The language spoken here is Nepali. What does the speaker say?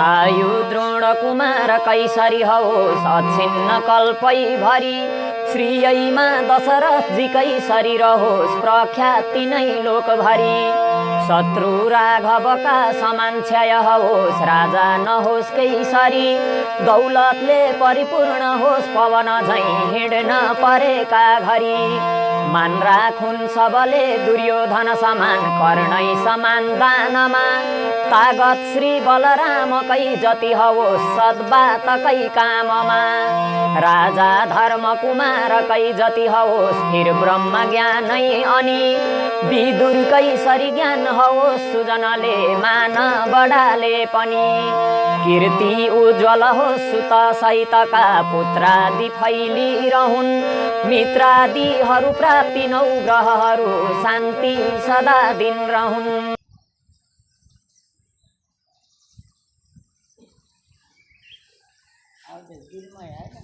आयु द्रोण कुमार कैसरी होस् अच्छिन्न कल्पै भरी श्रीयैमा दशरथजी कैसरी रहोस् प्रख्याति नै लोकभरि शत्रु राघवका समान क्षय होस् राजा नहोस् कैसरी दौलतले परिपूर्ण होस् पवन झैँ हिँड्न परेका घरी मान राखुन् सबले दुर्योधन समान कर्णै समान दानमा तागत श्री बलरामकै जति होस् सद्बातकै काममा राजा धर्म कुमारकै जति होस् फिर ब्रह्म ज्ञानै अनि विदुरकै सरी ज्ञान होस् सुजनले मान बडाले पनि कीर्ति उज्जवल होस् सुत सहितका पुत्रादि फैलिरहुन् मित्रादिहरू प्राप्ति नौ ग्रहहरू शान्ति सदा दिन रहून्। दिल में है ना।